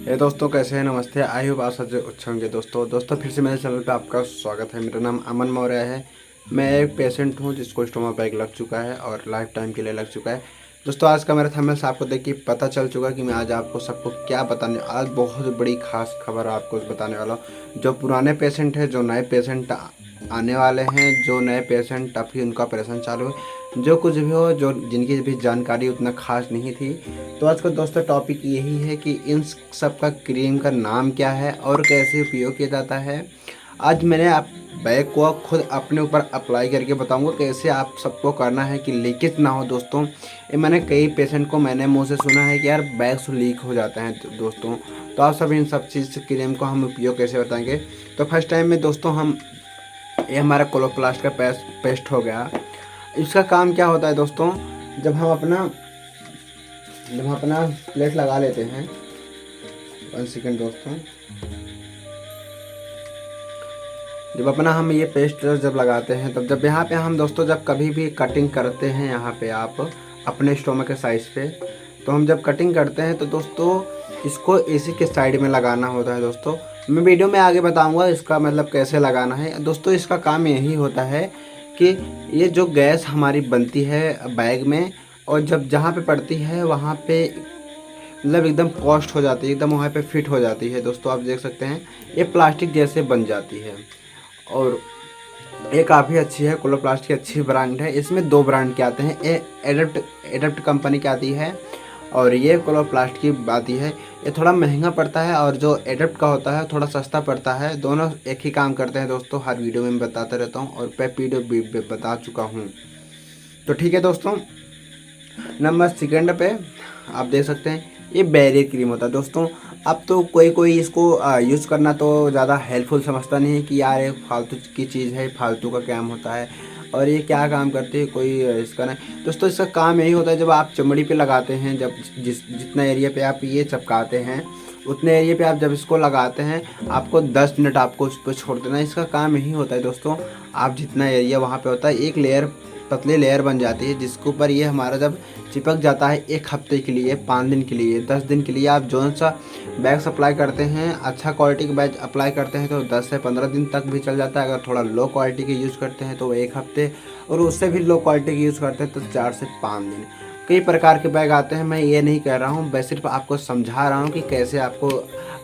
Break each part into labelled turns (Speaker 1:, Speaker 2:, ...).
Speaker 1: हे दोस्तों, कैसे हैं? नमस्ते। आई होप आप सब अच्छे होंगे। दोस्तों फिर से मेरे चैनल पे आपका स्वागत है। मेरा नाम अमन मौर्य है। मैं एक पेशेंट हूं जिसको स्टोमा बैग लग चुका है और लाइफ टाइम के लिए लग चुका है। दोस्तों, आज का मेरा थंबनेल से आपको देख के पता चल चुका कि मैं आज आपको सबको क्या बताने, आज बहुत बड़ी खास खबर आपको बताने वाला हूँ। जो पुराने पेशेंट हैं, जो नए पेशेंट आने वाले हैं, जो नए पेशेंट अभी उनका ऑपरेशन चालू है, जो कुछ भी हो, जो जिनकी भी जानकारी उतना खास नहीं थी, तो आज का दोस्तों टॉपिक यही है कि इन सब का क्रीम का नाम क्या है और कैसे उपयोग किया जाता है। आज मैंने आप बैग को खुद अपने ऊपर अप्लाई करके बताऊंगा कैसे आप सबको करना है कि लीकेज ना हो। दोस्तों, ये मैंने कई पेशेंट को मैंने मुंह से सुना है कि यार बैग्स लीक हो जाते हैं। दोस्तों, तो आप सब इन सब चीज़ क्रीम को हम उपयोग कैसे बताएंगे। तो फर्स्ट टाइम में दोस्तों हम, ये हमारा कोलोप्लास्ट का पेस्ट हो गया। इसका काम क्या होता है दोस्तों, जब हम अपना प्लेट लगा लेते हैं। 1 सेकेंड दोस्तों। जब अपना हम ये पेस्ट जब लगाते हैं, तब जब यहाँ पे हम दोस्तों जब कभी भी कटिंग करते हैं, यहाँ पे आप अपने स्टोमक के साइज पे, तो हम जब कटिंग करते हैं तो दोस्तों इसको इसी के साइड में लगाना होता है। दोस्तों, मैं वीडियो में आगे बताऊंगा इसका मतलब कैसे लगाना है। दोस्तों, इसका काम यही होता है कि ये जो गैस हमारी बनती है बैग में, और जब जहाँ पे पड़ती है वहाँ पे मतलब एकदम कॉस्ट हो जाती है, एकदम वहाँ पे फिट हो जाती है। दोस्तों, आप देख सकते हैं ये प्लास्टिक जैसे बन जाती है और ये काफ़ी अच्छी है। कोलोप्लास्ट की अच्छी ब्रांड है। इसमें 2 ब्रांड के आते हैं। ये एडप्ट कंपनी की आती है और ये कोलोप्लास्ट की आती है। ये थोड़ा महंगा पड़ता है और जो एडप्ट का होता है थोड़ा सस्ता पड़ता है। दोनों एक ही काम करते हैं दोस्तों। हर वीडियो में मैं बताता रहता हूँ और मैं वीडियो भी बता चुका हूँ। तो ठीक है दोस्तों, नंबर सेकंड पे आप देख सकते हैं ये बैरियर क्रीम होता है। दोस्तों, अब तो कोई इसको यूज़ करना तो ज़्यादा हेल्पफुल समझता नहीं है कि यार ये फालतू की चीज़ है, फालतू का काम होता है और ये क्या काम करती है, कोई इसका नहीं। दोस्तों, इसका काम यही होता है, जब आप चमड़ी पे लगाते हैं, जब जितना एरिया पे आप ये चिपकाते हैं, उतने एरिया पे आप जब इसको लगाते हैं, आपको 10 मिनट आपको उस पर छोड़ देना है। इसका काम यही होता है दोस्तों। आप जितना एरिया वहाँ पे होता है, एक लेयर, पतली लेयर बन जाती है, जिसके ऊपर ये हमारा जब चिपक जाता है 1 हफ्ते के लिए, 5 दिन के लिए, 10 दिन के लिए, आप जौन सा बैग सप्लाई करते हैं, अच्छा क्वालिटी का बैग अप्लाई करते हैं तो 10 से 15 दिन तक भी चल जाता है। अगर थोड़ा लो क्वालिटी के यूज़ करते हैं तो 1 हफ्ते, और उससे भी लो क्वालिटी के यूज़ करते हैं तो 4 से 5 दिन। कई प्रकार के बैग आते हैं, मैं ये नहीं कह रहा हूँ, मैं सिर्फ आपको समझा रहा हूँ कि कैसे आपको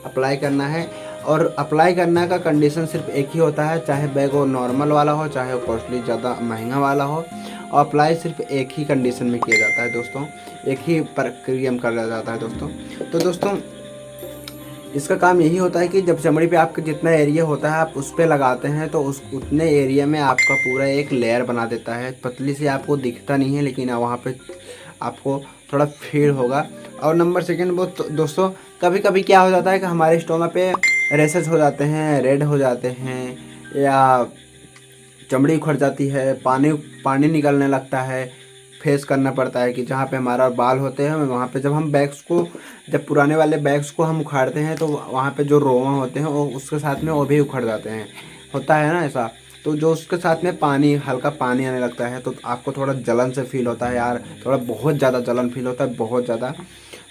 Speaker 1: अप्लाई करना है। और अप्लाई करने का कंडीशन सिर्फ एक ही होता है, चाहे बैग वो नॉर्मल वाला हो, चाहे वो कॉस्टली ज़्यादा महंगा वाला हो। और अप्लाई सिर्फ एक ही कंडीशन में किया जाता है दोस्तों, एक ही प्रक्रिया में किया जाता है दोस्तों। तो दोस्तों, इसका काम यही होता है कि जब चमड़ी पे आपका जितना एरिया होता है आप उस पर लगाते हैं तो उस उतने एरिया में आपका पूरा एक लेयर बना देता है। पतली सी आपको दिखता नहीं है, लेकिन वहाँ पे आपको थोड़ा फील होगा। और नंबर सेकंड, वो तो दोस्तों कभी कभी क्या हो जाता है कि हमारे स्टोमा पे रेसेस हो जाते हैं, रेड हो जाते हैं, या चमड़ी उखड़ जाती है, पानी पानी निकलने लगता है। फेस करना पड़ता है कि जहाँ पे हमारा बाल होते हैं वहाँ पे, जब हम बैग्स को, जब पुराने वाले बैग्स को हम उखाड़ते हैं तो वहाँ पे जो रोमा होते हैं वो उसके साथ में वो भी उखड़ जाते हैं, होता है ना ऐसा। तो जो उसके साथ में पानी, हल्का पानी आने लगता है तो आपको थोड़ा जलन से फील होता है यार, थोड़ा बहुत ज़्यादा जलन फील होता है, बहुत ज़्यादा।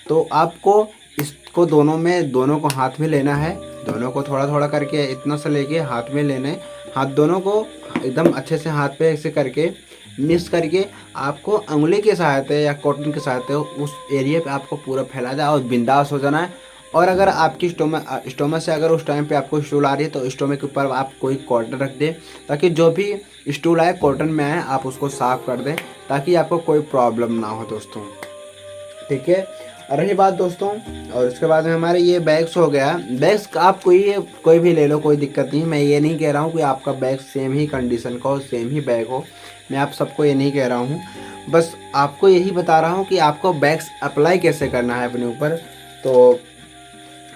Speaker 1: तो आपको इसको दोनों को हाथ में लेना है, दोनों को थोड़ा थोड़ा करके इतना सा लेके हाथ में लेने, हाथ दोनों को एकदम अच्छे से हाथ पे ऐसे करके मिक्स करके आपको उंगली की सहायता या कॉटन की सहायता उस एरिया पे आपको पूरा फैला जाए और बिंदास हो जाना है। और अगर आपकी स्टोमक से अगर उस टाइम पे आपको स्टूल आ रही है तो स्टोमक के ऊपर आप कोई कॉटन रख दें, ताकि जो भी स्टूल आए कॉटन में आए, आप उसको साफ़ कर दें ताकि आपको कोई प्रॉब्लम ना हो दोस्तों। ठीक है। और रही बात दोस्तों, और उसके बाद में हमारे ये बैग्स हो गया। बैग्स आप कोई भी ले लो, कोई दिक्कत नहीं। मैं ये नहीं कह रहा हूँ कि आपका बैग सेम ही कंडीशन का हो, सेम ही बैग हो, मैं आप सबको ये नहीं कह रहा हूँ। बस आपको यही बता रहा हूँ कि आपको बैग्स अप्लाई कैसे करना है अपने ऊपर। तो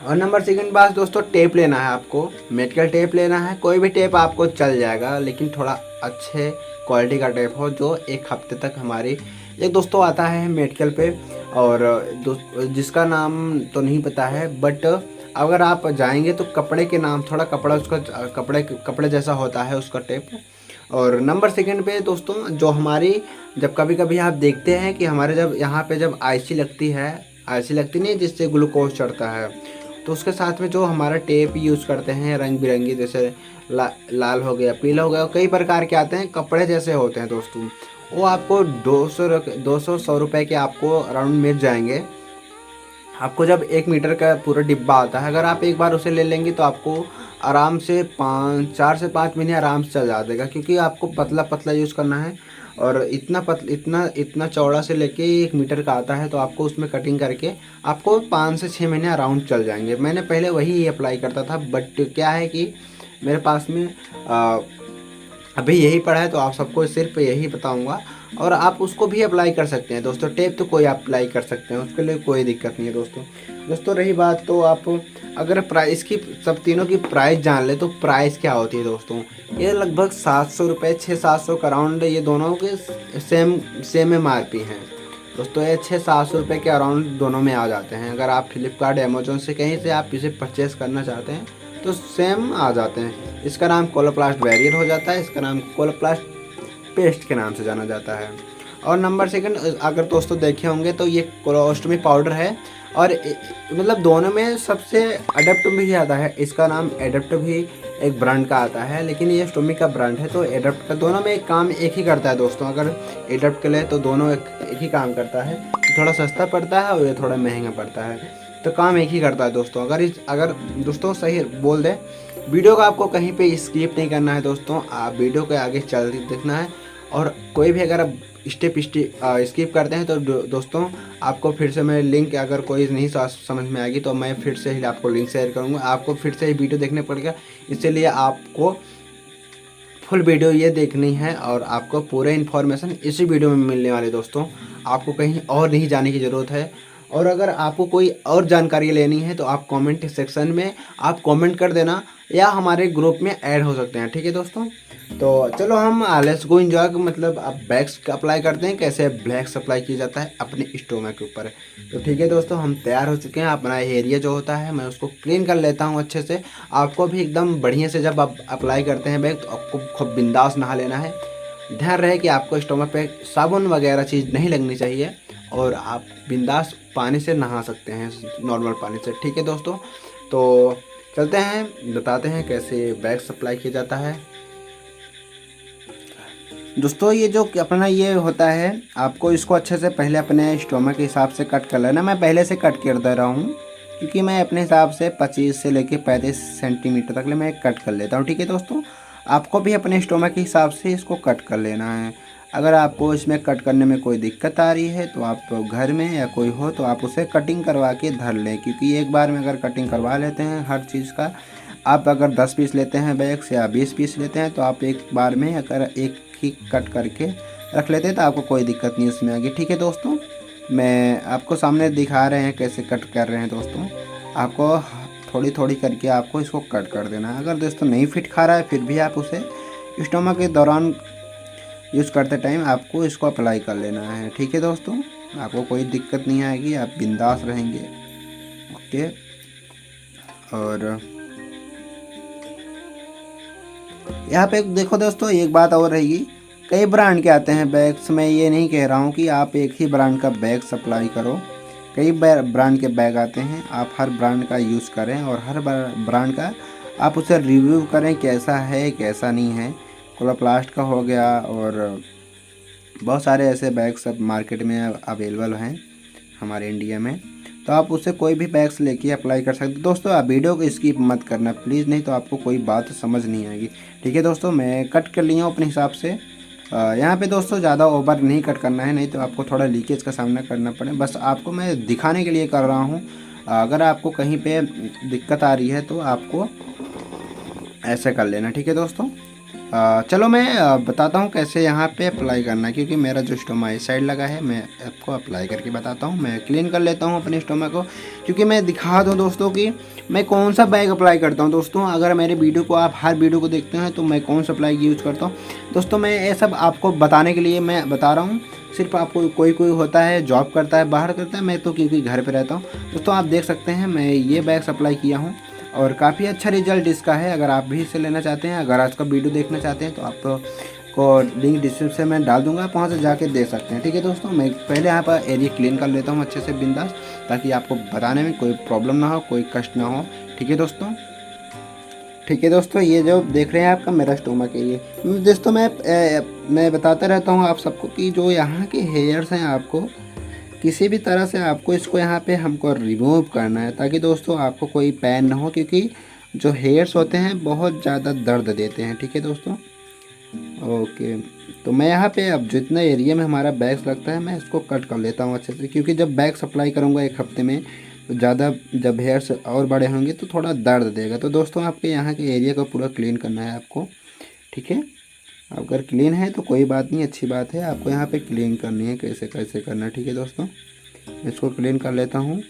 Speaker 1: और नंबर सेकंड बात दोस्तों, टेप लेना है आपको, मेडिकल टेप लेना है। कोई भी टेप आपको चल जाएगा, लेकिन थोड़ा अच्छे क्वालिटी का टेप हो जो 1 हफ्ते तक हमारी, एक दोस्तों आता है मेडिकल पे, और जिसका नाम तो नहीं पता है, बट अगर आप जाएंगे तो कपड़े के नाम, थोड़ा कपड़ा उसका कपड़े जैसा होता है उसका टेप। और नंबर सेकंड पे दोस्तों, जो हमारी, जब कभी कभी आप देखते हैं कि हमारे जब यहाँ पे जब आईसी लगती है, आईसी लगती नहीं जिससे ग्लूकोज चढ़ता है, तो उसके साथ में जो हमारा टेप यूज़ करते हैं रंग बिरंगी, जैसे लाल हो गया, पीला हो गया, कई प्रकार के आते हैं, कपड़े जैसे होते हैं दोस्तों, वो आपको 200 100 के आपको अराउंड मिल जाएंगे। आपको जब 1 मीटर का पूरा डिब्बा आता है, अगर आप एक बार उसे ले लेंगे तो आपको आराम से 4 से 5 महीने आराम से चल जा देगा, क्योंकि आपको पतला पतला यूज़ करना है। और इतना चौड़ा से लेके 1 मीटर का आता है, तो आपको उसमें कटिंग करके आपको 5 से 6 महीने अराउंड चल जाएंगे। मैंने पहले वही अप्लाई करता था, बट क्या है कि मेरे पास में अभी यही पड़ा है, तो आप सबको सिर्फ यही बताऊंगा। और आप उसको भी अप्लाई कर सकते हैं दोस्तों, टेप तो कोई अप्लाई कर सकते हैं, उसके लिए कोई दिक्कत नहीं है दोस्तों। रही बात, तो आप अगर प्राइस की, सब तीनों की प्राइस जान ले, तो प्राइस क्या होती है दोस्तों, ये लगभग 700 रुपये, 600-700 का अराउंड, ये दोनों के सेम MRP हैं दोस्तों। ये 600-700 रुपये के अराउंड दोनों में आ जाते हैं। अगर आप फ्लिपकार्ट, अमेजोन से कहीं से आप इसे परचेस करना चाहते हैं तो सेम आ जाते हैं। इसका नाम कोलोप्लास्ट बैरियर हो जाता है, इसका नाम कोलोप्लास्ट पेस्ट के नाम से जाना जाता है। और नंबर सेकंड, अगर दोस्तों देखे होंगे तो ये कोलोस्टोमी पाउडर है, और मतलब दोनों में सबसे एडप्ट भी आता है, इसका नाम एडप्ट भी एक ब्रांड का आता है, लेकिन ये स्टोमी का ब्रांड है, तो एडप्ट का दोनों में काम एक ही करता है दोस्तों। अगर एडप्ट के लिए तो दोनों एक ही काम करता है, थोड़ा सस्ता पड़ता है और ये थोड़ा महंगा पड़ता है, तो काम एक ही करता है दोस्तों। अगर दोस्तों सही बोल दे, वीडियो को आपको कहीं पे स्किप नहीं करना है दोस्तों, आप वीडियो के आगे चल देखना है। और कोई भी अगर आप स्टेप स्किप करते हैं तो दोस्तों आपको फिर से मैं लिंक, अगर कोई नहीं समझ में आएगी तो मैं फिर से ही आपको लिंक शेयर करूँगा, आपको फिर से ही वीडियो देखने पड़ेगा। इसलिए आपको फुल वीडियो ये देखनी है, और आपको पूरे इन्फॉर्मेशन इसी वीडियो में मिलने वाले दोस्तों, आपको कहीं और नहीं जाने की ज़रूरत है। और अगर आपको कोई और जानकारी लेनी है तो आप कमेंट सेक्शन में आप कमेंट कर देना, या हमारे ग्रुप में ऐड हो सकते हैं, ठीक है दोस्तों। तो चलो हम लेट्स गो एंजॉय, मतलब आप बैग्स अप्लाई करते हैं, कैसे ब्लैक्स अप्लाई किया जाता है अपने स्टोमक के ऊपर। तो ठीक है दोस्तों, हम तैयार हो चुके हैं। अपना एरिया जो होता है मैं उसको क्लीन कर लेता हूँ अच्छे से। आपको भी एकदम बढ़िया से जब आप अप्लाई करते हैं बैग, तो आपको खूब बिंदास नहा लेना है। ध्यान रहे कि आपको स्टोमक पे साबुन वगैरह चीज़ नहीं लगनी चाहिए, और आप बिंदास पानी से नहा सकते हैं, नॉर्मल पानी से, ठीक है दोस्तों। तो चलते हैं, बताते हैं कैसे बैग अप्लाई किया जाता है दोस्तों। ये जो अपना ये होता है, आपको इसको अच्छे से पहले अपने स्टोमक के हिसाब से कट कर लेना। मैं पहले से कट कर दे रहा हूँ, क्योंकि मैं अपने हिसाब से 25 से लेके 35 सेंटीमीटर तक ले मैं कट कर लेता हूँ, ठीक है दोस्तों। आपको भी अपने स्टोमक के हिसाब से इसको कट कर लेना है। अगर आपको इसमें कट करने में कोई दिक्कत आ रही है तो आप घर में या कोई हो तो आप उसे कटिंग करवा के धर लें, क्योंकि एक बार में अगर कटिंग करवा लेते हैं हर चीज़ का, आप अगर 10 पीस लेते हैं बैग्स या 20 पीस लेते हैं, तो आप एक बार में अगर एक ही कट करके रख लेते हैं तो आपको कोई दिक्कत नहीं उसमें आगे, ठीक है दोस्तों। मैं आपको सामने दिखा रहे हैं कैसे कट कर रहे हैं दोस्तों। आपको थोड़ी थोड़ी करके आपको इसको कट कर देना है। अगर दोस्तों नहीं फिट खा रहा है, फिर भी आप उसे स्टोमक के दौरान यूज़ करते टाइम आपको इसको अप्लाई कर लेना है, ठीक है दोस्तों। आपको कोई दिक्कत नहीं आएगी, आप बिंदास रहेंगे, ओके। और यहाँ पे देखो दोस्तों, एक बात और रहेगी, कई ब्रांड के आते हैं बैग्स। मैं ये नहीं कह रहा हूँ कि आप एक ही ब्रांड का बैग सप्लाई करो, कई ब्रांड के बैग आते हैं, आप हर ब्रांड का यूज़ करें, और हर ब्रांड का आप उसे रिव्यू करें कैसा है कैसा नहीं है। कोलोप्लास्ट का हो गया, और बहुत सारे ऐसे बैग सब मार्केट में अवेलेबल हैं हमारे इंडिया में, तो आप उससे कोई भी बैग्स लेके अप्लाई कर सकते दोस्तों। आप वीडियो को स्किप मत करना प्लीज़, नहीं तो आपको कोई बात समझ नहीं आएगी, ठीक है दोस्तों। मैं कट कर लिया हूँ अपने हिसाब से। यहाँ पे दोस्तों ज़्यादा ओवर नहीं कट करना है, नहीं तो आपको थोड़ा लीकेज का सामना करना पड़े। बस आपको मैं दिखाने के लिए कर रहा हूँ। अगर आपको कहीं पे दिक्कत आ रही है तो आपको ऐसे कर लेना, ठीक है दोस्तों। चलो मैं बताता हूँ कैसे यहाँ पे अप्लाई करना है, क्योंकि मेरा जो स्टोमा इस साइड लगा है, मैं आपको अप्लाई करके बताता हूँ। मैं क्लीन कर लेता हूँ अपने स्टोमा को, क्योंकि मैं दिखा दूँ दोस्तों कि मैं कौन सा बैग अप्लाई करता हूँ दोस्तों। अगर मेरे वीडियो को आप हर वीडियो को देखते हैं तो मैं कौन सा बैग यूज़ करता हूँ दोस्तों, मैं ये सब आपको बताने के लिए मैं बता रहा हूँ। सिर्फ आपको कोई होता है जॉब करता है, बाहर करता है, मैं तो क्योंकि घर पर रहता हूँ दोस्तों। आप देख सकते हैं मैं ये बैग अप्लाई किया हूँ, और काफ़ी अच्छा रिजल्ट इसका है। अगर आप भी इसे लेना चाहते हैं, अगर आज का वीडियो देखना चाहते हैं, तो आप को लिंक डिस्क्रिप्शन में डाल दूंगा, आप वहाँ से जाके दे सकते हैं। ठीक है दोस्तों, मैं पहले यहाँ पर एरिया क्लीन कर लेता हूँ अच्छे से बिंदास, ताकि आपको बताने में कोई प्रॉब्लम ना हो, कोई कष्ट ना हो। ठीक है दोस्तों, ठीक है दोस्तों, ये जो देख रहे हैं आपका मेरा स्टोमक है। ये दोस्तों मैं बताता रहता हूँ आप सबको कि जो यहाँ के हेयर्स हैं, आपको किसी भी तरह से आपको इसको यहाँ पे हमको रिमूव करना है, ताकि दोस्तों आपको कोई पेन ना हो, क्योंकि जो हेयर्स होते हैं बहुत ज़्यादा दर्द देते हैं। ठीक है दोस्तों, ओके। तो मैं यहाँ पे अब जितना एरिया में हमारा बैग्स लगता है मैं इसको कट कर लेता हूँ अच्छे से, क्योंकि जब बैग सप्लाई करूँगा 1 हफ्ते में तो ज़्यादा जब हेयर्स और बड़े होंगे तो थोड़ा दर्द देगा। तो दोस्तों आपके यहाँ के एरिया को पूरा क्लीन करना है आपको। ठीक है, अगर क्लीन है तो कोई बात नहीं, अच्छी बात है। आपको यहाँ पे क्लीन करनी है, कैसे कैसे करना है। ठीक है दोस्तों, इसको क्लीन कर लेता हूँ।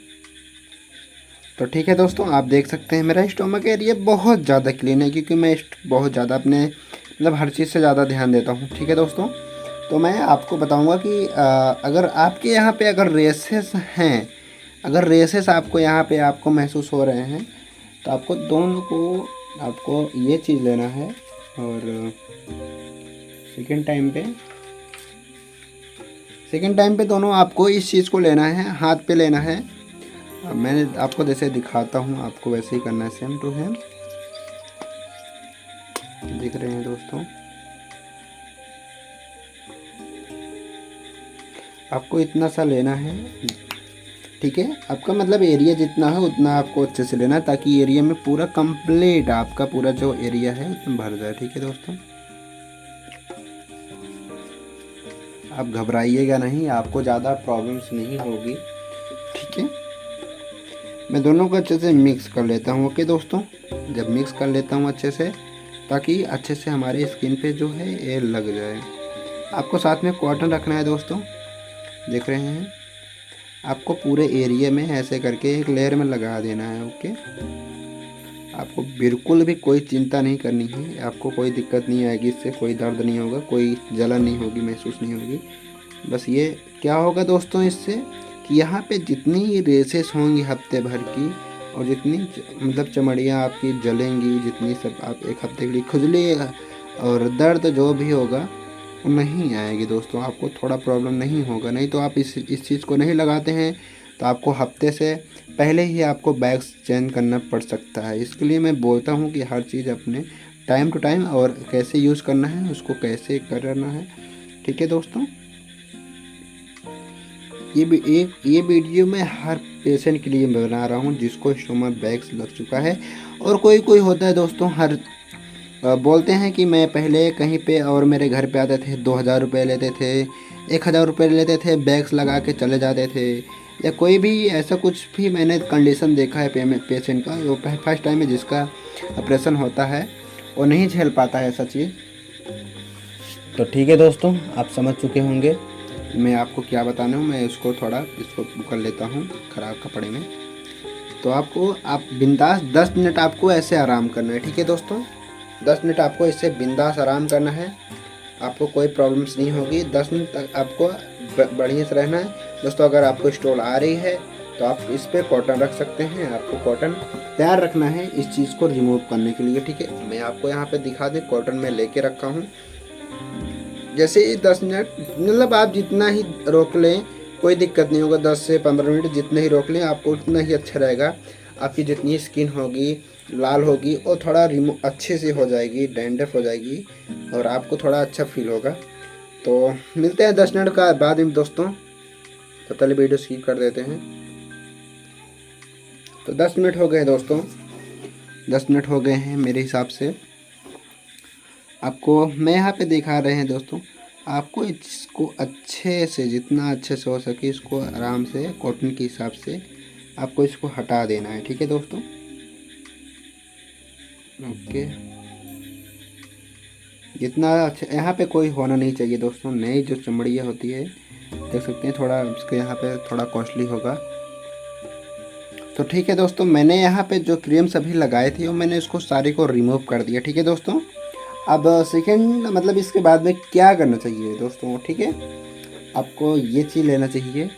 Speaker 1: तो ठीक है दोस्तों, आप देख सकते हैं मेरा स्टोमक एरिया बहुत ज़्यादा क्लीन है, क्योंकि मैं बहुत ज़्यादा अपने मतलब हर चीज़ से ज़्यादा ध्यान देता हूँ। ठीक है दोस्तों, तो मैं आपको बताऊँगा कि अगर आपके यहाँ पे अगर रेसेस हैं, अगर रेसेस आपको यहाँ पे आपको महसूस हो रहे हैं, तो आपको दोनों को आपको ये चीज़ लेना है, और सेकेंड टाइम पे दोनों आपको इस चीज़ को लेना है, हाथ पे लेना है। मैंने आपको जैसे दिखाता हूँ, आपको वैसे ही करना है, सेम टू सेम। देख रहे हैं दोस्तों, आपको इतना सा लेना है। ठीक है, आपका मतलब एरिया जितना है उतना आपको अच्छे से लेना है, ताकि एरिया में पूरा कंप्लीट आपका पूरा जो एरिया है उसमें भर जाए। ठीक है दोस्तों, आप घबराइएगा नहीं, आपको ज़्यादा प्रॉब्लम्स नहीं होगी। ठीक है, मैं दोनों को अच्छे से मिक्स कर लेता हूँ। ओके दोस्तों, जब मिक्स कर लेता हूँ अच्छे से, ताकि अच्छे से हमारे स्किन पे जो है ये लग जाए। आपको साथ में कॉटन रखना है दोस्तों, देख रहे हैं, आपको पूरे एरिया में ऐसे करके एक लेयर में लगा देना है। ओके, आपको बिल्कुल भी कोई चिंता नहीं करनी है, आपको कोई दिक्कत नहीं आएगी, इससे कोई दर्द नहीं होगा, कोई जलन नहीं होगी, महसूस नहीं होगी। बस ये क्या होगा दोस्तों इससे, कि यहाँ पे जितनी रेसेस होंगी हफ्ते भर की, और जितनी मतलब चमड़ियाँ आपकी जलेंगी, जितनी सब आप 1 हफ्ते के लिए खुजली और दर्द जो भी होगा वो नहीं आएगी दोस्तों, आपको थोड़ा प्रॉब्लम नहीं होगा। नहीं तो आप इस चीज़ को नहीं लगाते हैं तो आपको हफ्ते से पहले ही आपको बैग्स चेंज करना पड़ सकता है। इसके लिए मैं बोलता हूँ कि हर चीज़ अपने टाइम टू टाइम और कैसे यूज़ करना है, उसको कैसे करना है। ठीक है दोस्तों, ये वीडियो मैं हर पेशेंट के लिए बना रहा हूँ जिसको स्टोमक बैग्स लग चुका है। और कोई होता है दोस्तों, हर बोलते हैं कि मैं पहले कहीं पे और मेरे घर पे आते थे, 2000 रुपये लेते थे, 1000 रुपये लेते थे, बैग्स लगा के चले जाते थे, या कोई भी ऐसा कुछ भी मैंने कंडीशन देखा है पेशेंट का, वो फर्स्ट टाइम में जिसका ऑपरेशन होता है वो नहीं झेल पाता है ऐसा चीज़। तो ठीक है दोस्तों, आप समझ चुके होंगे मैं आपको क्या बताना हूँ। मैं इसको कर लेता हूँ ख़राब कपड़े में। तो आप बिंदास 10 मिनट आपको ऐसे आराम करना है। ठीक है दोस्तों, 10 मिनट आपको इससे बिंदास आराम करना है, आपको कोई प्रॉब्लम्स नहीं होगी। 10 मिनट तक आपको बढ़िया से रहना है दोस्तों। अगर आपको स्टोल आ रही है तो आप इस पर कॉटन रख सकते हैं, आपको कॉटन तैयार रखना है इस चीज़ को रिमूव करने के लिए। ठीक है, मैं आपको यहाँ पे दिखा दें, कॉटन में लेके रखा हूँ। जैसे 10 मिनट मतलब आप जितना ही रोक लें कोई दिक्कत नहीं होगा, 10 से 15 मिनट जितने ही रोक लें आपको उतना ही अच्छा रहेगा। आपकी जितनी स्किन होगी लाल होगी और थोड़ा अच्छे से हो जाएगी, डैंड्रफ हो जाएगी और आपको थोड़ा अच्छा फील होगा। तो मिलते हैं 10 मिनट का बाद में दोस्तों। तो पहले वीडियो स्किप कर देते हैं। तो 10 मिनट हो गए दोस्तों, 10 मिनट हो गए हैं मेरे हिसाब से। आपको मैं यहाँ पे दिखा रहे हैं दोस्तों, आपको इसको अच्छे से जितना अच्छे से हो सके इसको आराम से कॉटन के हिसाब से आपको इसको हटा देना है। ठीक है दोस्तों, ओके। जितना अच्छा यहाँ पे कोई होना नहीं चाहिए दोस्तों। नई जो चमड़ियाँ होती है देख सकते हैं, थोड़ा इसके यहाँ पे थोड़ा कॉस्टली होगा। तो ठीक है दोस्तों, मैंने यहाँ पे जो क्रीम सभी लगाए थे वो मैंने इसको सारे को रिमूव कर दिया। ठीक है दोस्तों, अब सेकंड मतलब इसके बाद में क्या करना चाहिए दोस्तों। ठीक है, आपको ये चीज़ लेना चाहिए,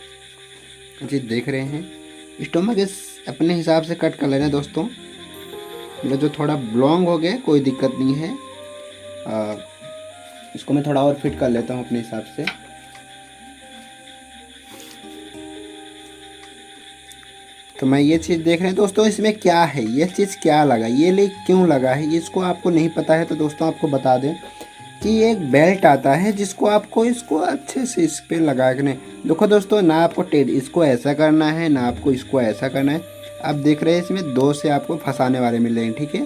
Speaker 1: जी देख रहे हैं स्टोमक इस अपने हिसाब से कट कर लेना दोस्तों। मतलब जो थोड़ा ब्लॉन्ग हो गया कोई दिक्कत नहीं है, इसको मैं थोड़ा और फिट कर लेता हूँ अपने हिसाब से। तो मैं ये चीज़ देख रहे हैं दोस्तों, इसमें क्या है, ये चीज़ क्या लगा, ये लीक क्यों लगा है, इसको आपको नहीं पता है तो दोस्तों आपको बता दें कि ये एक बेल्ट आता है जिसको आपको इसको अच्छे से इस पर लगा के, नहीं देखो दोस्तों, ना आपको इसको ऐसा करना है ना आपको इसको ऐसा करना है। आप देख रहे हैं इसमें दो से आपको फंसाने वाले मिल रहे हैं, ठीक है।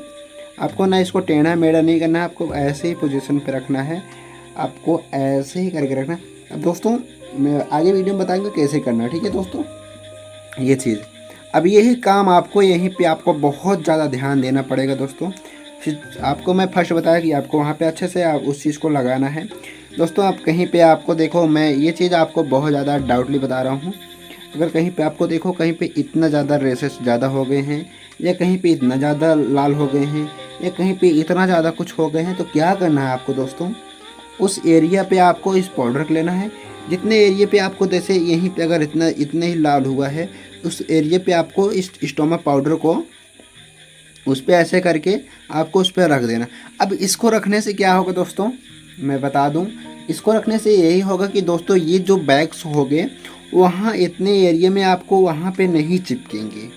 Speaker 1: आपको ना इसको टेढ़ा मेढ़ा नहीं करना है, आपको ऐसे ही पोजीशन पे रखना है, आपको ऐसे ही करके रखना है। अब दोस्तों मैं आगे वीडियो में बताएंगे कैसे करना है, ठीक है दोस्तों। ये चीज़ अब यही काम आपको यहीं पे आपको बहुत ज़्यादा ध्यान देना पड़ेगा दोस्तों। फिर आपको मैं फर्स्ट बताया कि आपको वहाँ पे अच्छे से आप उस चीज़ को लगाना है दोस्तों। आप कहीं पे आपको देखो, मैं ये चीज़ आपको बहुत ज़्यादा डाउटली बता रहा हूँ, अगर कहीं पे आपको देखो कहीं पे इतना ज़्यादा रेसेस ज़्यादा हो गए हैं, या कहीं पे इतना ज़्यादा लाल हो गए हैं, या कहीं पे इतना ज़्यादा कुछ हो गए हैं, तो क्या करना है आपको दोस्तों, उस एरिया पे आपको इस पाउडर लेना है। जितने एरिया पे आपको, जैसे यहीं पे अगर इतने ही लाल हुआ है, उस एरिया पे आपको इस स्टोमा पाउडर को उस पर ऐसे करके आपको उस पर रख देना। अब इसको रखने से क्या होगा दोस्तों, मैं बता दूं, इसको रखने से यही होगा कि दोस्तों ये जो बैग्स हो गए वहाँ इतने एरिया में आपको वहाँ पे नहीं चिपकेंगे।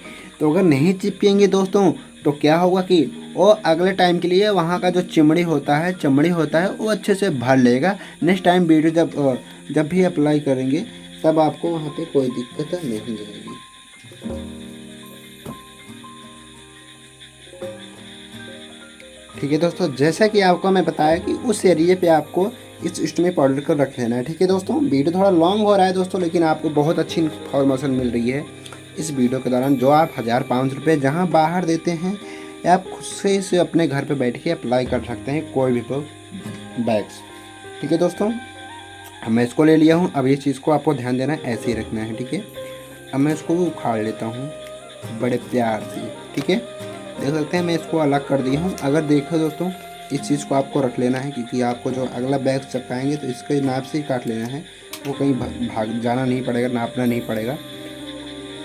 Speaker 1: तो अगर नहीं चिपकेंगे दोस्तों तो क्या होगा कि वो अगले टाइम के लिए वहाँ का जो चमड़ी होता है वो अच्छे से भर लेगा। नेक्स्ट टाइम वीडियो जब भी अप्लाई करेंगे तब आपको वहाँ पे कोई दिक्कत नहीं आएगी। ठीक है दोस्तों, जैसा कि आपको मैं बताया कि उस एरिया पे आपको इस स्टोमा पाउडर को रख लेना है। ठीक है दोस्तों, वीडियो थोड़ा लॉन्ग हो रहा है दोस्तों, लेकिन आपको बहुत अच्छी इन्फॉर्मेशन मिल रही है इस वीडियो के दौरान, जो आप 1000-500 रुपये जहाँ बाहर देते हैं या आप खुद से इसे अपने घर पे बैठ के अप्लाई कर सकते हैं कोई भी बैग्स। ठीक है दोस्तों, मैं इसको ले लिया हूँ। अब ये चीज़ को आपको ध्यान देना है, ऐसे ही रखना है। ठीक है, अब मैं इसको उखाड़ लेता हूँ बड़े प्यार से। ठीक है, देख सकते हैं मैं इसको अलग कर दिया हूँ। अगर देखो दोस्तों, इस चीज़ को आपको रख लेना है, क्योंकि आपको जो अगला बैग चपकाएंगे तो इसके नाप से ही काट लेना है, वो कहीं भाग जाना नहीं पड़ेगा, नापना नहीं पड़ेगा।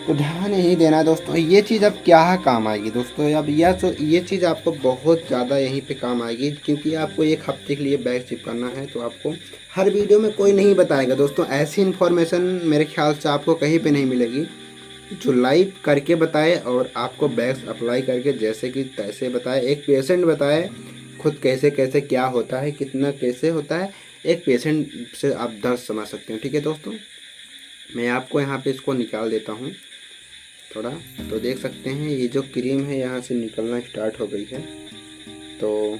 Speaker 1: तो ध्यान यही देना है दोस्तों। ये चीज़ अब क्या काम आएगी दोस्तों, अब ये चीज़ आपको बहुत ज़्यादा यहीं पे काम आएगी, क्योंकि आपको 1 हफ्ते के लिए बैग चिपकाना है। तो आपको हर वीडियो में कोई नहीं बताएगा दोस्तों, ऐसी इन्फॉर्मेशन मेरे ख्याल से आपको कहीं पे नहीं मिलेगी जो लाइव करके बताए और आपको बैग्स अप्लाई करके जैसे कि तैसे बताए, एक पेशेंट बताए खुद कैसे कैसे क्या होता है, कितना कैसे होता है, एक पेशेंट से आप दर्द समझ सकते हैं। ठीक है दोस्तों, मैं आपको यहाँ पे इसको निकाल देता हूँ थोड़ा, तो देख सकते हैं ये जो क्रीम है यहाँ से निकलना स्टार्ट हो गई है। तो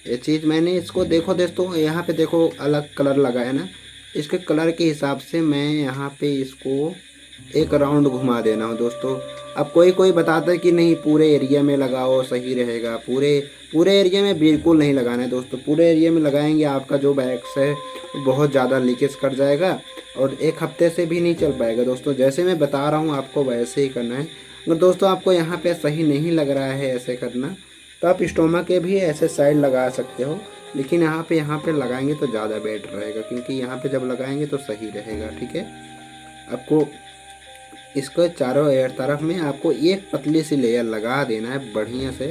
Speaker 1: ये चीज़ मैंने इसको देखो दोस्तों, यहाँ पे देखो अलग कलर लगा है ना, इसके कलर के हिसाब से मैं यहाँ पे इसको एक राउंड घुमा देना हो दोस्तों। अब कोई बताता है कि नहीं पूरे एरिया में लगाओ सही रहेगा, पूरे एरिया में बिल्कुल नहीं लगाना है दोस्तों। पूरे एरिया में लगाएंगे आपका जो बैग्स है बहुत ज़्यादा लीकेज कर जाएगा और 1 हफ्ते से भी नहीं चल पाएगा दोस्तों। जैसे मैं बता रहा हूँ आपको वैसे ही करना है। अगर दोस्तों आपको यहाँ पे सही नहीं लग रहा है ऐसे करना, तो आप स्टोमा के भी ऐसे साइड लगा सकते हो, लेकिन यहाँ पे लगाएंगे तो ज़्यादा बेटर रहेगा, क्योंकि यहाँ पे जब लगाएंगे तो सही रहेगा। ठीक है, आपको इसको चारों तरफ में आपको एक पतली सी लेयर लगा देना है बढ़िया से,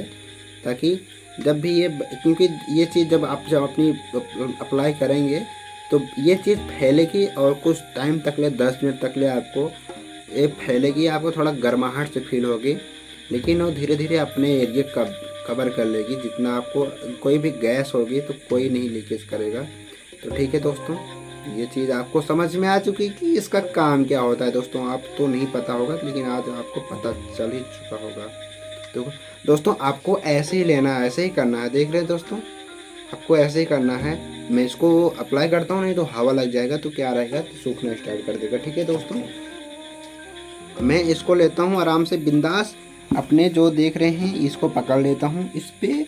Speaker 1: ताकि जब भी क्योंकि ये चीज़ जब अपनी अप्लाई करेंगे तो ये चीज़ फैलेगी और कुछ टाइम तक ले 10 मिनट तक ले आपको ये फैलेगी, आपको थोड़ा गर्माहट से फील होगी, लेकिन वो धीरे धीरे अपने एरिया कवर कर लेगी। जितना आपको कोई भी गैस होगी तो कोई नहीं लीकेज करेगा। तो ठीक है दोस्तों, ये चीज़ आपको समझ में आ चुकी कि इसका काम क्या होता है दोस्तों। आप तो नहीं पता होगा, लेकिन आज आपको पता चल ही चुका होगा। तो दोस्तों आपको ऐसे ही लेना है, ऐसे ही करना है। देख रहे हैं दोस्तों, आपको ऐसे ही करना है। मैं इसको अप्लाई करता हूँ, नहीं तो हवा लग जाएगा तो क्या रहेगा, तो सूखना स्टार्ट कर देगा। ठीक है दोस्तों, मैं इसको लेता हूँ आराम से बिंदास, अपने जो देख रहे हैं इसको पकड़ लेता हूँ, इस पर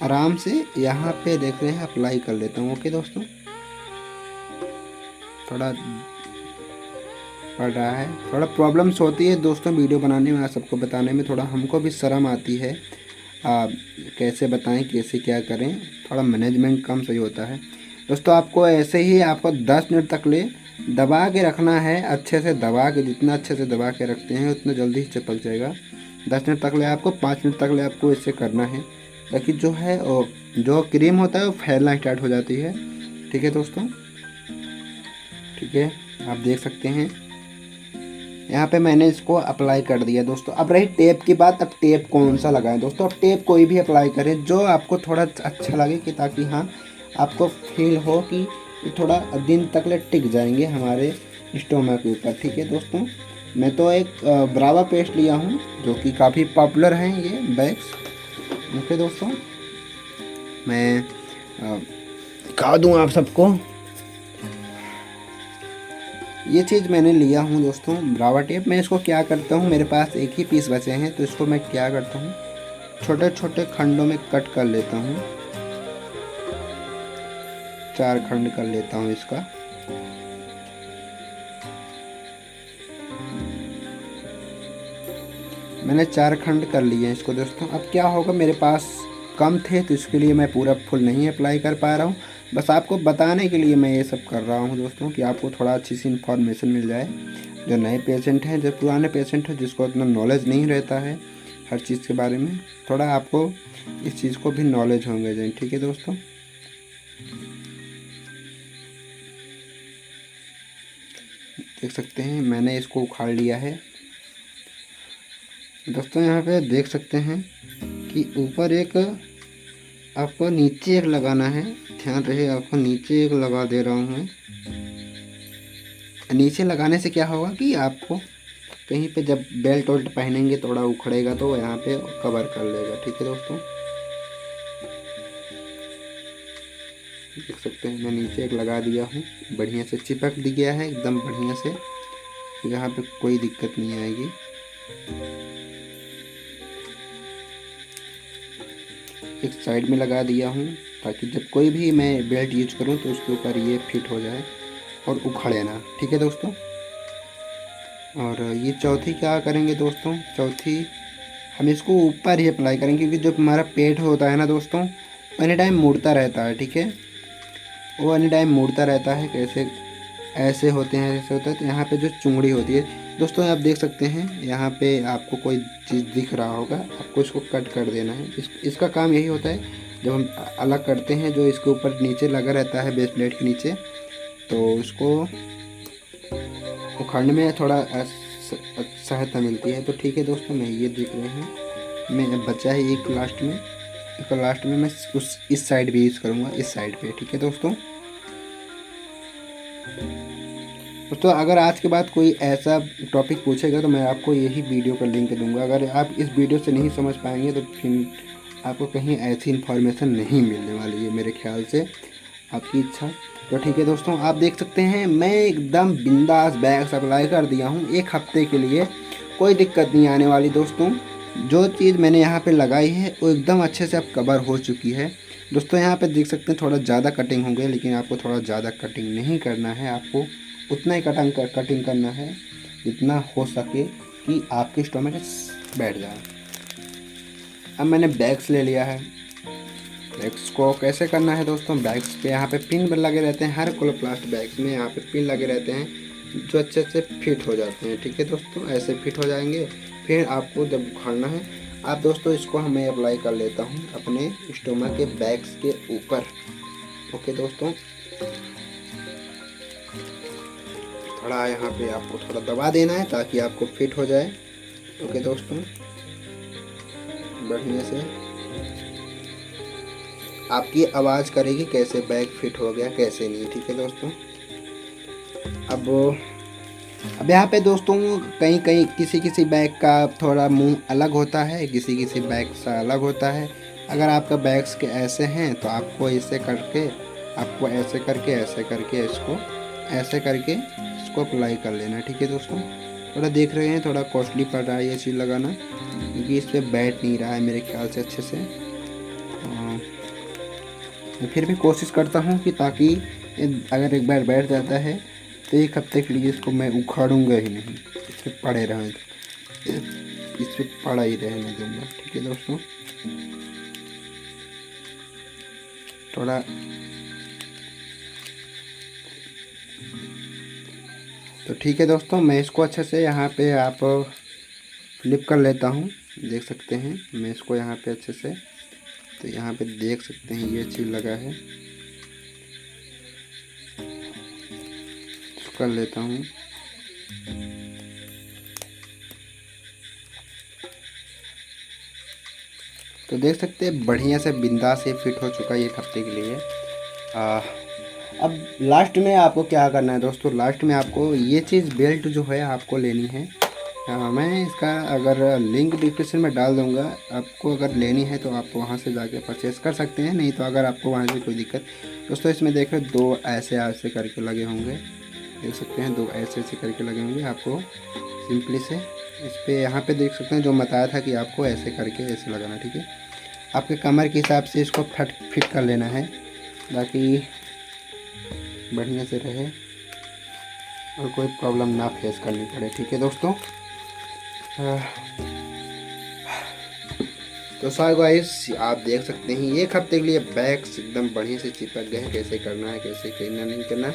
Speaker 1: आराम से यहाँ पे देख रहे हैं अप्लाई कर लेता हूँ। ओके दोस्तों, थोड़ा पड़ रहा है, थोड़ा प्रॉब्लम्स होती है दोस्तों वीडियो बनाने में, सबको बताने में थोड़ा हमको भी शर्म आती है। कैसे बताएं, कैसे क्या करें, थोड़ा मैनेजमेंट कम सही होता है दोस्तों। आपको ऐसे ही आपको 10 मिनट तक ले दबा के रखना है, अच्छे से दबा के, जितना अच्छे से दबा के रखते हैं उतना जल्दी चिपक जाएगा। 10 मिनट तक ले आपको, 5 मिनट तक ले आपको इसे करना है। ताकि जो है जो क्रीम होता है वो फैलना स्टार्ट हो जाती है। ठीक है दोस्तों, ठीक है, आप देख सकते हैं यहाँ पे मैंने इसको अप्लाई कर दिया दोस्तों। अब रही टेप की बात, अब टेप कौन सा लगाएं दोस्तों। अब टेप कोई भी अप्लाई करें जो आपको थोड़ा अच्छा लगे, कि ताकि हाँ आपको फील हो कि थोड़ा दिन तक ले टिक जाएंगे हमारे स्टोमक के ऊपर। ठीक है दोस्तों, मैं तो एक ब्रावा पेस्ट लिया हूँ जो कि काफ़ी पॉपुलर हैं ये बैग्स। ओके दोस्तों, मैं दिखा दूँ आप सबको, ये चीज़ मैंने लिया हूँ दोस्तों ब्रावा टेप। मैं इसको क्या करता हूँ, मेरे पास एक ही पीस बचे हैं तो इसको मैं क्या करता हूँ, छोटे छोटे खंडों में कट कर लेता हूँ। 4 खंड कर लेता हूँ इसका। मैंने 4 खंड कर लिए हैं इसको दोस्तों। अब क्या होगा, मेरे पास कम थे तो इसके लिए मैं पूरा फुल नहीं अप्लाई कर पा रहा हूँ। बस आपको बताने के लिए मैं ये सब कर रहा हूँ दोस्तों, कि आपको थोड़ा अच्छी सी इन्फॉर्मेशन मिल जाए। जो नए पेशेंट हैं, जो पुराने पेशेंट हैं, जिसको इतना नॉलेज नहीं रहता है हर चीज़ के बारे में, थोड़ा आपको इस चीज़ को भी नॉलेज होंगे जाए। ठीक है दोस्तों, देख सकते हैं मैंने इसको उखाड़ लिया है दोस्तों। यहाँ पे देख सकते हैं कि ऊपर एक, आपको नीचे एक लगाना है, ध्यान रहे, आपको नीचे एक लगा दे रहा हूँ मैं। नीचे लगाने से क्या होगा कि आपको कहीं पे जब बेल्ट वेल्ट पहनेंगे थोड़ा उखड़ेगा तो यहाँ पे कवर कर लेगा। ठीक है दोस्तों, देख सकते हैं मैं नीचे एक लगा दिया हूँ, बढ़िया से चिपक दिया है एकदम बढ़िया से, यहाँ पे कोई दिक्कत नहीं आएगी। एक साइड में लगा दिया हूँ ताकि जब कोई भी मैं बेल्ट यूज करूँ तो उसके ऊपर ये फिट हो जाए और उखड़े ना। ठीक है दोस्तों, और ये चौथी क्या करेंगे दोस्तों, चौथी हम इसको ऊपर ही अप्लाई करेंगे, क्योंकि जो हमारा पेट होता है ना दोस्तों, एनी टाइम मुड़ता रहता है। ठीक है, वो एनी टाइम मुड़ता रहता है, कैसे ऐसे होते हैं, ऐसे होता है। तो यहाँ पे जो चुंगड़ी होती है दोस्तों, आप देख सकते हैं यहाँ पे आपको कोई चीज़ दिख रहा होगा, आपको इसको कट कर देना है। इसका काम यही होता है, जब हम अलग करते हैं, जो इसके ऊपर नीचे लगा रहता है बेस प्लेट के नीचे, तो उसको उखाड़ने में थोड़ा सहायता मिलती है। तो ठीक है दोस्तों, मैं ये देख रहे हैं, मैं बचा है एक लास्ट में, एक लास्ट में मैं उस इस साइड भी यूज़ करूँगा, इस साइड पे। ठीक है दोस्तों, अगर आज के बाद कोई ऐसा टॉपिक पूछेगा तो मैं आपको यही वीडियो का लिंक दूंगा। अगर आप इस वीडियो से नहीं समझ पाएंगे तो फिर आपको कहीं ऐसी इन्फॉर्मेशन नहीं मिलने वाली है मेरे ख्याल से, आपकी इच्छा। तो ठीक है दोस्तों, आप देख सकते हैं मैं एकदम बिंदास बैग अप्लाई कर दिया हूँ 1 हफ्ते के लिए, कोई दिक्कत नहीं आने वाली दोस्तों। जो चीज़ मैंने यहाँ पे लगाई है वो एकदम अच्छे से अब कवर हो चुकी है दोस्तों। यहाँ पे देख सकते हैं थोड़ा ज़्यादा कटिंग हो गई, लेकिन आपको थोड़ा ज़्यादा कटिंग नहीं करना है, आपको उतना ही कटिंग करना है जितना हो सके कि आपके स्टोमक बैठ जाए। अब मैंने बैग्स ले लिया है। बैग्स को कैसे करना है दोस्तों, बैग्स पे यहाँ पे पिन लगे रहते हैं, हर क्लोप्लास्ट बैग्स में यहाँ पे पिन लगे रहते हैं जो अच्छे से फिट हो जाते हैं। ठीक है दोस्तों, ऐसे फिट हो जाएंगे। फिर आपको जब उखाड़ना है, आप दोस्तों इसको मैं अप्लाई कर लेता हूँ अपने स्टोमक के बैग्स के ऊपर। ओके दोस्तों, थोड़ा यहाँ पे आपको थोड़ा दबा देना है ताकि आपको फिट हो जाए। ओके दोस्तों, बढ़िया से आपकी आवाज़ करेगी कैसे बैग फिट हो गया कैसे नहीं। ठीक है दोस्तों, अब यहाँ पे दोस्तों कहीं कहीं किसी बैग का थोड़ा मुंह अलग होता है, किसी बैग सा अलग होता है। अगर आपका बैग्स के ऐसे हैं तो आपको ऐसे करके, आपको ऐसे करके इसको अप्लाई कर लेना। ठीक है दोस्तों, थोड़ा देख रहे हैं थोड़ा कॉस्टली पड़ रहा है ये चीज़ लगाना, क्योंकि इस पर बैठ नहीं रहा है मेरे ख्याल से अच्छे से। मैं फिर भी कोशिश करता हूँ कि ताकि अगर एक बार बैठ जाता है तो 1 हफ्ते के लिए इसको मैं उखाड़ूंगा ही नहीं, इस पर पड़े रहें, इस पर पड़ा ही रहने दूँगा। ठीक है दोस्तों, थोड़ा तो ठीक है दोस्तों, मैं इसको अच्छे से यहाँ पे आप फ्लिप कर लेता हूँ। देख सकते हैं मैं इसको यहाँ पे अच्छे से तो यहाँ पे देख सकते हैं ये चीज़ लगा है। कर लेता हूँ। तो देख सकते हैं बढ़िया से बिंदास से फिट हो चुका है एक हफ्ते के लिए। अब लास्ट में आपको क्या करना है दोस्तों, लास्ट में आपको ये चीज़ बेल्ट जो है आपको लेनी है। मैं इसका अगर लिंक डिस्क्रिप्शन में डाल दूंगा, आपको अगर लेनी है तो आप वहां से जाके परचेस कर सकते हैं, नहीं तो अगर आपको वहां से कोई दिक्कत। दोस्तों इसमें देख रहे दो ऐसे ऐसे करके लगे होंगे, देख सकते हैं दो ऐसे ऐसे करके लगे होंगे। आपको सिंपली से इस पर यहाँ पे देख सकते हैं जो बताया था कि आपको ऐसे करके ऐसे लगाना, ठीक है। आपके कमर के हिसाब से इसको फिट कर लेना है ताकि बढ़िया से रहे और कोई प्रॉब्लम ना फेस करनी पड़े, ठीक है दोस्तों। तो सो गाइस आप देख सकते हैं एक हफ्ते के लिए बैग्स एकदम बढ़िया से चिपक गए हैं। कैसे करना है, कैसे करना नहीं करना है,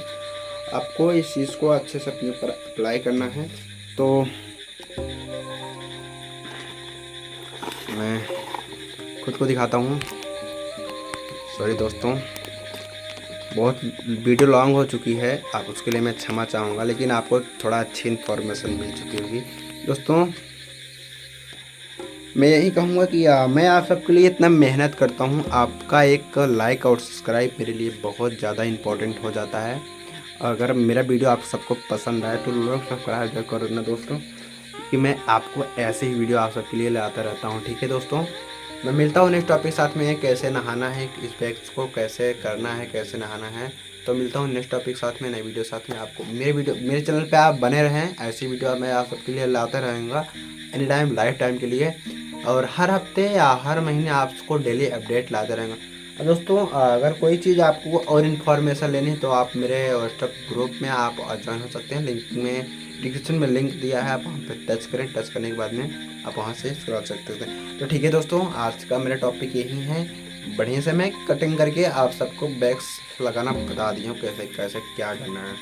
Speaker 1: आपको इस चीज़ को अच्छे से अपने ऊपर अप्लाई करना है। तो मैं खुद को दिखाता हूँ। सॉरी दोस्तों, बहुत वीडियो लॉन्ग हो चुकी है, आप उसके लिए मैं क्षमा चाहूँगा, लेकिन आपको थोड़ा अच्छी इन्फॉर्मेशन मिल चुकी होगी। दोस्तों मैं यही कहूँगा कि मैं आप सबके लिए इतना मेहनत करता हूँ, आपका एक लाइक और सब्सक्राइब मेरे लिए बहुत ज़्यादा इम्पोर्टेंट हो जाता है। अगर मेरा वीडियो आप सबको पसंद आए तो लोग सब्सक्राइब जरूर करो ना दोस्तों, कि मैं आपको ऐसे ही वीडियो आप सबके लिए लाता रहता हूँ, ठीक है दोस्तों। मैं मिलता हूँ नेक्स्ट टॉपिक साथ में, कैसे नहाना है, इस बैग्स को कैसे करना है, कैसे नहाना है। तो मिलता हूँ नेक्स्ट टॉपिक साथ में, नई वीडियो साथ में। आपको मेरे चैनल पे आप बने रहें, ऐसी वीडियो मैं आप सबके लिए लाता रहूँगा एनी टाइम, लाइफ टाइम के लिए। और हर हफ्ते या हर महीने आपको डेली अपडेट लाते रहेंगे। दोस्तों अगर कोई चीज़ आपको और इन्फॉर्मेशन लेनी है तो आप मेरे व्हाट्सएप ग्रुप में आप ज्वाइन हो सकते हैं। लिंक में डिस्क्रिप्शन में लिंक दिया है, आप वहाँ पे टच करें, टच करने के बाद में आप वहाँ से स्क्रॉल सकते हैं। तो ठीक है दोस्तों, आज का मेरा टॉपिक यही है। बढ़िया से मैं कटिंग करके आप सबको बैग्स लगाना बता दिया हूँ कैसे कैसे क्या करना है।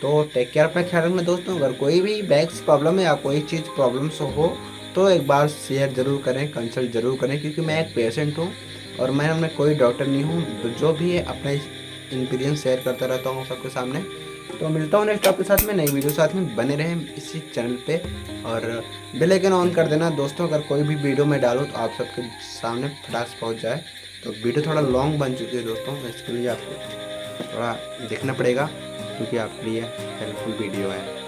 Speaker 1: तो टेक केयर, अपना ख्याल रखना दोस्तों। अगर कोई भी बैग्स प्रॉब्लम है या कोई चीज़ प्रॉब्लम्स हो तो एक बार शेयर ज़रूर करें, कंसल्ट ज़रूर करें, क्योंकि मैं एक पेशेंट हूँ और मैं कोई डॉक्टर नहीं हूँ। तो जो भी है अपना एक्सपीरियंस शेयर करता रहता हूँ सबके सामने। तो मिलता हूँ नेक्स्ट टॉपिक साथ में, नई वीडियो साथ में। बने रहें इसी चैनल पे और बेल आइकन ऑन कर देना दोस्तों। अगर कोई भी वीडियो मैं डालूँ तो आप सबके सामने फटाक से पहुँच जाए। तो वीडियो थोड़ा लॉन्ग बन चुकी है दोस्तों, इसके लिए आपको थोड़ा देखना पड़ेगा, क्योंकि आपके लिए हेल्पफुल वीडियो है।